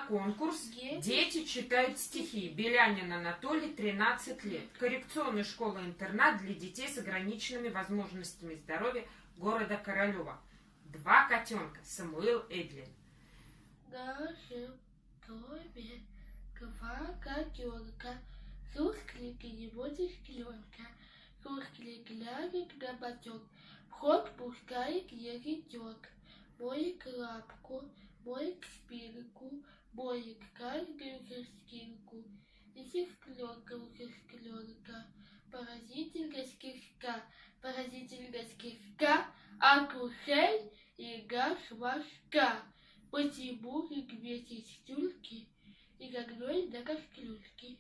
конкурс «Дети читают стихи». Белянин Анатолий, 13 лет. Коррекционная школа-интернат для детей с ограниченными возможностями здоровья города Королева. 2 котенка. Самуил Эдлин. Даже в доме 2 котенка. Сускли не будешь кленка. Сускли глянет на ботек. Вход пускает язычок. Моет лапку, моет спинку, моет каждую шерстинку. И сестренка у сестренка. Поразительность кишка, акушель и гаш башка. Почему их вместе стюльки и одной на кастрюльке?